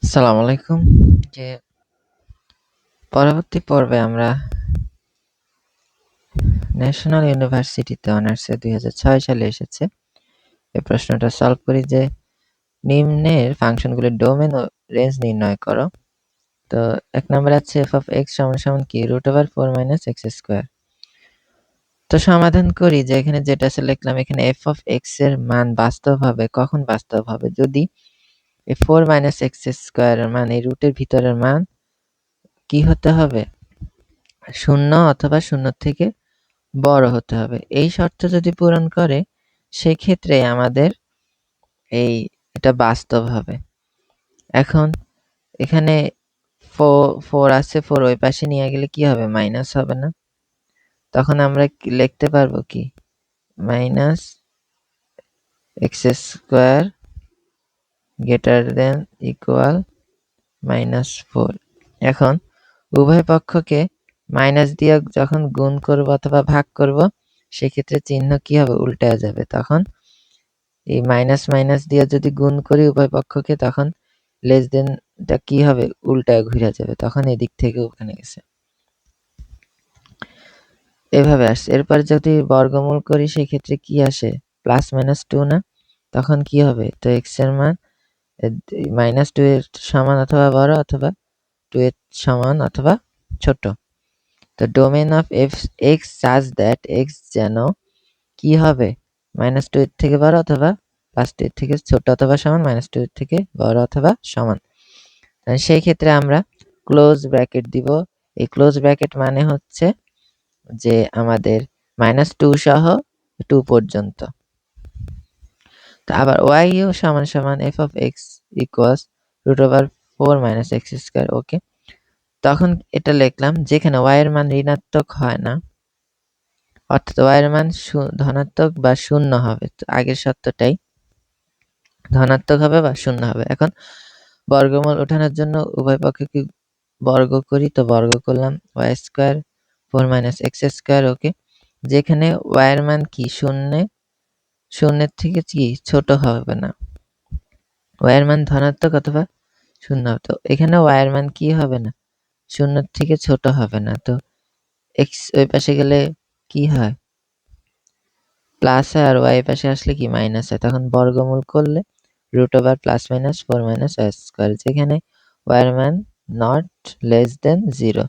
আসসালামু আলাইকুম। যে পরবর্তী পর্বে আমরা ন্যাশনাল ইউনিভার্সিটিতে অনার্সে 2006 সালে এসেছে। এই প্রশ্নটা সলভ করি যে নিম্নের ফাংশনগুলির ডোমেন ও রেঞ্জ নির্ণয় করো। তো 1 নম্বরে আছে f(x) = কি √4 - x²। তো সমাধান করি যে এখানে যেটা আছে লিখলাম, এখানে f(x) এর মান বাস্তব হবে কখন বাস্তব হবে? যদি এই 4 - x² এর মান এই রুটের ভিতরের মান কি হতে হবে? 0 অথবা 0 থেকে বড় হতে হবে। এই শর্ত যদি পূরণ করে সেক্ষেত্রে আমাদের এটা বাস্তব হবে। এখন এখানে 4 আছে, 4 ওই পাশে নিয়ে গেলে কি হবে? মাইনাস হবে না? তখন আমরা লিখতে পারবো কি? -x² > -4। এখন উভয় পক্ষকে মাইনাস দিয়ে যখন গুণ করব অথবা ভাগ করব সেক্ষেত্রে চিহ্ন কি হবে? উল্টায়া যাবে। তখন এই মাইনাস মাইনাস দিয়ে যদি গুণ করি উভয় পক্ষকে তখন লেস দেনটা কি হবে? উল্টায় ঘুরে যাবে। তখন এদিক থেকে ওখানে গেছে। এভাবে আসছে। এরপর যদি বর্গমূল করি সেক্ষেত্রে কি আসে? +-2 না? তখন কি হবে? তো x এর মান -2 এর সমান অথবা বড় অথবা 2 এর সমান অথবা ছোট। তো domain of x such that x যেন কি হবে? -2 এর থেকে বড় অথবা +2 এর থেকে ছোট অথবা সমান, -2 এর থেকে বড় অথবা সমান। সেই ক্ষেত্রে আমরা ক্লোজ ব্র্যাকেট দিব। এই ক্লোজ ব্র্যাকেট মানে হচ্ছে যে আমাদের -2 সহ 2 পর্যন্ত। তো আবার y ও সমান f(x) = √4 - x²। ওকে, তখন এটা লিখলাম যেখানে y এর মান ঋণাত্মক হয় না, অর্থাৎ y এর মান ধনাত্মক বা শূন্য হবে। তো আগের শর্তটাই ধনাত্মক হবে বা শূন্য হবে। এখন বর্গমূল ওঠানোর জন্য উভয় পক্ষকে বর্গ করি। তো বর্গ করলাম y² 4 - x²। ওকে, যেখানে y এর মান কি শূন্যের থেকে কি ছোট হবে না, y এর মান ধনাত্মক অথবা শূন্য। তো এখানে y এর মান কি হবে না? শূন্যের থেকে ছোট হবে না। তো x ওই পাশে গেলে কি হয়? প্লাস হয়, আর y পাশে আসলে কি মাইনাস হয়। তখন বর্গমূল করলে √+-4 - y², যেখানে y এর মান >0।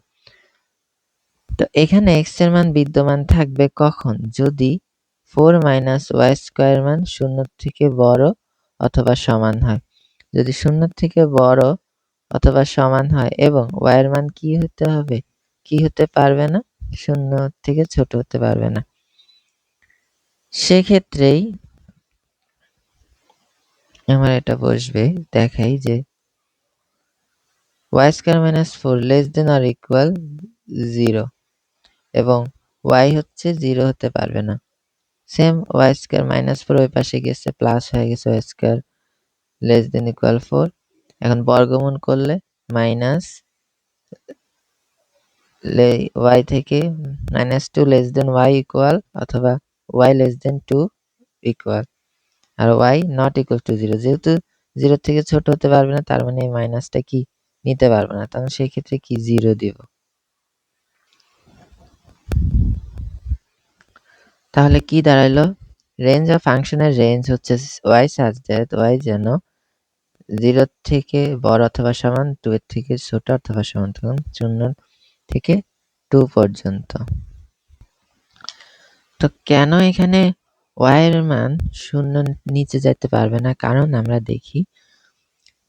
তো এখানে x এর মান বিদ্যমান থাকবে কখন? যদি 4 - y² মান 0 থেকে বড় অথবা সমান হয়। যদি 0 থেকে বড় অথবা সমান হয় এবং y এর মান কি হতে হবে? কি হতে পারবে না? 0 থেকে ছোট হতে পারবে না। সেক্ষেত্রেই আমার এটা বসবে, দেখাই যে y² - 4 <= 0 এবং y হচ্ছে 0 হতে পারবে না। সেম y² -4 ওই পাশে গেছে, প্লাস হয়ে গেছে y² <= 4। এখন বর্গমূল করলে মাইনাস y থেকে -2 y = অথবা y <2 আর y ≠ 0। যেহেতু 0 থেকে ছোট হতে পারবে না, তার মানে এই মাইনাসটা কি নিতে পারবে না। তখন সেই ক্ষেত্রে কি 0 দিব। তাহলে কি দাঁড়াইলো? রেঞ্জ অফ ফাংশনের রেঞ্জ হচ্ছে y such that y যেন 0 থেকে বড় অথবা সমান, 2 এর থেকে ছোট অথবা সমান। তখন 0 থেকে 2 পর্যন্ত। তো কেন এখানে y এর মান 0 নিচে যেতে পারবে না? কারণ আমরা দেখি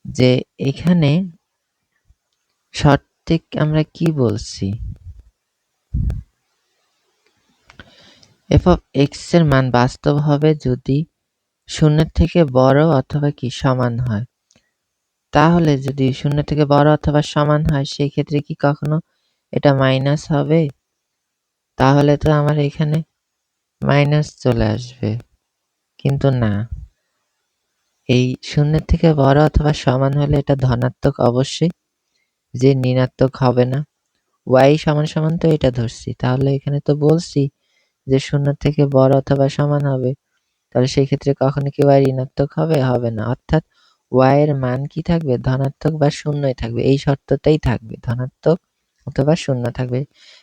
যে এখানে শর্তে আমরা কি বলছি? f(x) এর মান বাস্তব হবে যদি 0 থেকে বড় অথবা কি সমান হয়। তাহলে যদি 0 থেকে বড় অথবা সমান হয় সেই ক্ষেত্রে কি কখনো এটা মাইনাস হবে? তাহলে তো আমার এখানে মাইনাস চলে আসবে। কিন্তু না, এই 0 থেকে বড় অথবা সমান হলে এটা ধনাত্মক অবশ্যই, যে ঋণাত্মক হবে না। y = তো এটা ধরছি। তাহলে এখানে তো বলছি যে 0 থেকে বড় অথবা সমান হবে। তাহলে সেই ক্ষেত্রে কখনো কি y ঋণাত্মক হবে? হবে না। অর্থাৎ y এর মান কি থাকবে? ধনাত্মক বা শূন্যই থাকবে। এই শর্তটাই থাকবে, ধনাত্মক অথবা শূন্য থাকবে।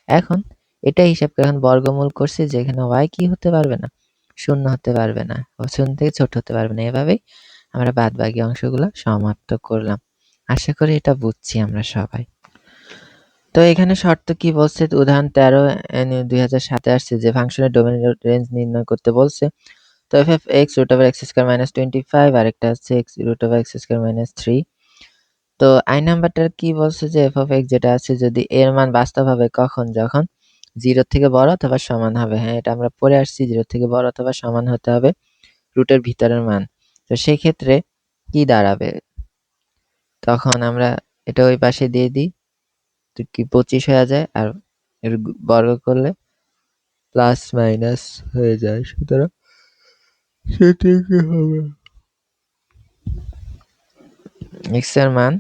এখন এটাই হিসাব করে এখন বর্গমূল করছি, যেখানে y কি হতে পারবে না? শূন্য হতে পারবে না, শূন্য থেকে ছোট হতে পারবে না। এভাবেই আমরা বাদবাকি অংশগুলো সমাপ্ত করলাম। আশা করি এটা বুঝছি আমরা সবাই। তো এখানে শর্ত কি বলছে? উদাহরণ 13 2007 আসছে যে ফাংশনের ডোমেইন রেঞ্জ নির্ণয় করতে বলছে। তো f(x) √x² - 25, আরেকটা হচ্ছে x √x² - 3। তো আই নাম্বারটার কি বলছে যে f(x) যেটা আছে যদি এর মান বাস্তব হবে কখন? যখন 0 থেকে বড় অথবা সমান হবে। হ্যাঁ, এটা আমরা পড়ে আসছি, 0 থেকে বড় অথবা সমান হতে হবে রুটের ভিতরের মান। তো সেই ক্ষেত্রে কি দাঁড়াবে? তখন আমরা এটা ওই পাশে দিয়ে দিই, তো কি 25 হয়ে যায়, আর এর বর্গ করলে প্লাস মাইনাস হয়ে যায়। সুতরাং সেটি কি হবে? x এর মান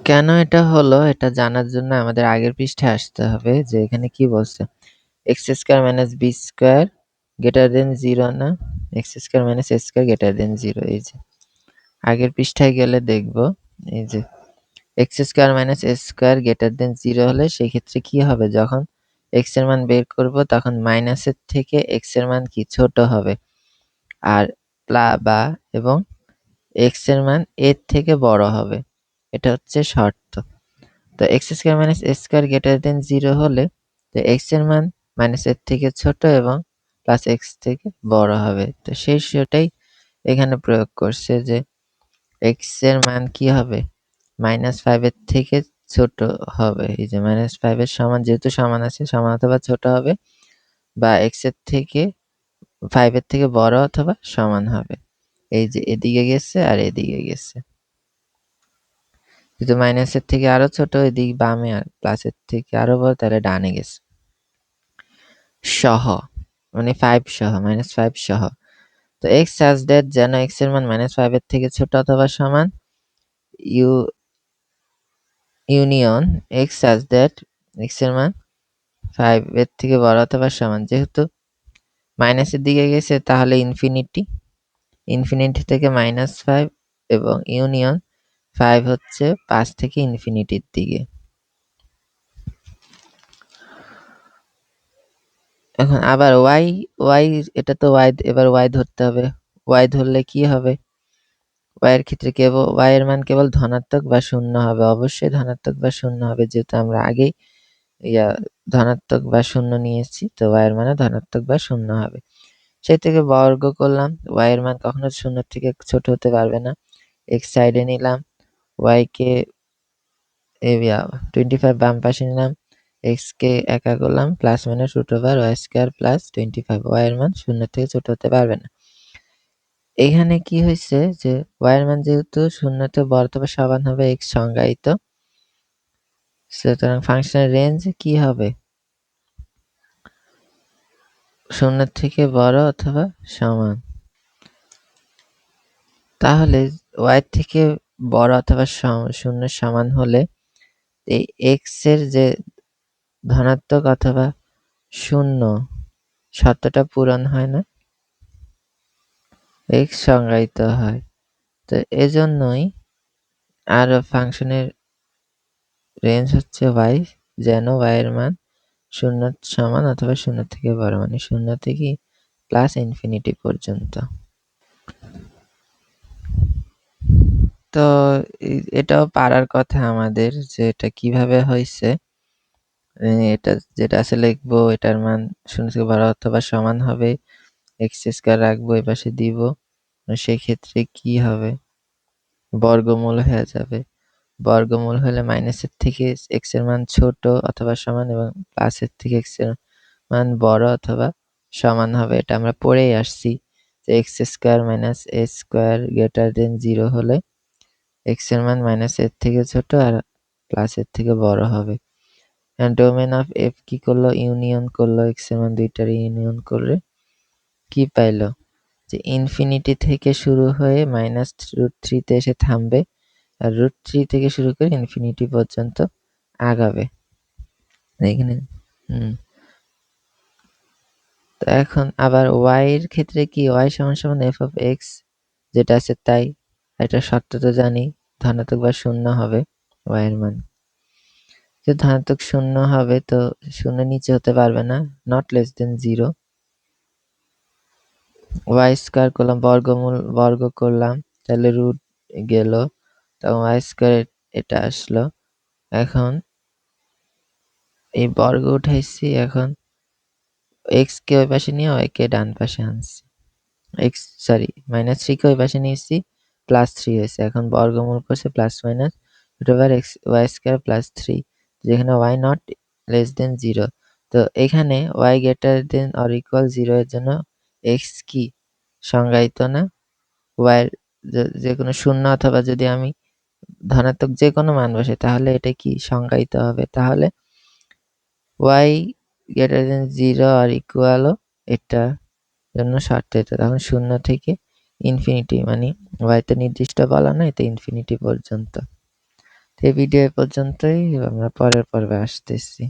কেন এটা হলো এটা জানার জন্য আমাদের আগের পৃষ্ঠায় আসতে হবে, যে এখানে কি বলছে? x² - b² > 0 না, x² - a² > 0। এই যে আগের পৃষ্ঠায় গেলে দেখব, এই যে x² - a² > 0 হলে সেই ক্ষেত্রে কি হবে? যখন x এর মান বের করব তখন মাইনাসের থেকে x এর মান কি ছোট হবে, আর বা এবং x এর মান এর থেকে বড় হবে। এটা হচ্ছে শর্ত। তো x² - a² > 0 হলে তো x এর মান মাইনাস এর থেকে ছোট এবং প্লাস x থেকে বড় হবে। তো সেটাই এখানে প্রয়োগ করছে যে x এর মান কি হবে? -5 এর থেকে ছোট হবে। এই যে -5 এর সমান, যেহেতু সমান আছে, সমান অথবা ছোট হবে, বা x এর থেকে 5 এর থেকে বড় অথবা সমান হবে। এই যে এদিকে গেছে আর এদিকে গেছে। যদি মাইনাসের থেকে আরো ছোট এদিক বামে, আর প্লাসের থেকে আরো বড় তাহলে ডানে গেছে। সহ মানে 5 সহ, -5 সহ। তো x such that যেন x এর মান -5 এর থেকে ছোট অথবা সমান, union x such that x এর মান 5 এর থেকে বড় অথবা সমান। যেহেতু মাইনাসের দিকে গেছে তাহলে ইনফিনিটি থেকে -5 এবং ইউনিয়ন 5 হচ্ছে 5 থেকে ইনফিনিটির দিকে। এখন আবার y এটা তো y, এবার y ধরতে হবে। y ধরলে কি হবে? y এর ক্ষেত্রে কেবল y এর মান কেবল ধনাত্মক বা শূন্য হবে। অবশ্যই ধনাত্মক বা শূন্য হবে, যেহেতু আমরা আগেই ধনাত্মক বা শূন্য নিয়েছি। তো y এর মানে ধনাত্মক বা শূন্য হবে। সেই থেকে বর্গ করলাম। y এর মান কখনো শূন্যের থেকে ছোট হতে পারবে না। x সাইডে নিলাম, y কে 25 বাম পাশে নিলাম, x কে একা করলাম, প্লাস মাইনাস √y² + 25। y এর মান শূন্যের থেকে ছোট হতে পারবে না। এখানে কি হয়েছে যে y এর মান যেহেতু শূন্যতে বড় অথবা সমান হবে x সংজ্ঞায়িত, সুতরাং ফাংশনের রেঞ্জ কি হবে? শূন্যের থেকে বড় অথবা সমান। তাহলে y থেকে বড় অথবা শূন্যের সমান হলে এই x এর যে ধনাত্মক অথবা শূন্য শর্তটা পূরণ হয় না, x সংজ্ঞায়িত হয়। তো এজন্যই আর ফাংশনের রেঞ্জ হচ্ছে y, যেন y এর মান 0 সমান অথবা 0 থেকে বড়, মানে 0 থেকে প্লাস ইনফিনিটি পর্যন্ত। তো এটাও পারার কথা আমাদের, যে এটা কিভাবে হয়েছে। এটা যেটা আছে লিখবো, এটার মান 0 থেকে বড় অথবা সমান হবে, x² রাখবো, এই পাশে দিব। সেই ক্ষেত্রে কি হবে? বর্গমূল হয়ে যাবে। বর্গমূল হলে মাইনাসের থেকে x এর মান ছোট অথবা সমান এবং প্লাসের থেকে x এর মান বড় অথবা সমান হবে। এটা আমরা পড়েই আসছি যে x² - a² > 0 হলে x এর মান মাইনাস এর থেকে ছোট আর প্লাস এর থেকে বড় হবে। ডোমেন অফ f কি করলো? ইউনিয়ন করলো, x এর মান দুইটার ইউনিয়ন করে কি পাইলো? যে ইনফিনিটি থেকে শুরু হয়ে -√3 তে এসে থামবে, আর √3 থেকে শুরু করে ইনফিনিটি পর্যন্ত আগাবে। এখানে তো এখন আবার y এর ক্ষেত্রে কি y সমান সমান f of x যেটা আছে তাই, এটা শর্ত তো জানি, ধনাত্মক বা শূন্য হবে y এর মান। যে ধনাত্মক শূন্য হবে তো শূন্য নিচে হতে পারবে না, not less than 0। y square করলাম, বর্গ করলাম, তাহলে রুট গেল, তখন y স্কয়ার এটা আসলো। এখন এই বর্গ উঠাইছি, এখন x কে ওই পাশে নিয়ে y কে ডান পাশে আনছি, -3 কে ওই পাশে নিয়েছি, +3 হয়েছে। এখন বর্গমূল করছে plus minus √x y square plus 3, যেখানে y নট লেস দেন 0। তো এখানে y greater than or equal 0 এর জন্য x কি সংজ্ঞায়িত না, y এর যে কোনো শূন্য অথবা যদি আমি ধনাত্মক যে কোনো মান বসে তাহলে এটা কি সংজ্ঞায়িত হবে। তাহলে y greater than 0 or equal এটা জন্য শর্ত এটা, তখন 0 থেকে ইনফিনিটি, মানে y তো নির্দিষ্ট বলা নাই, তো ইনফিনিটি পর্যন্ত। তো এই ভিডিও পর্যন্তই, আমরা পরের পর্বে আসতেছি।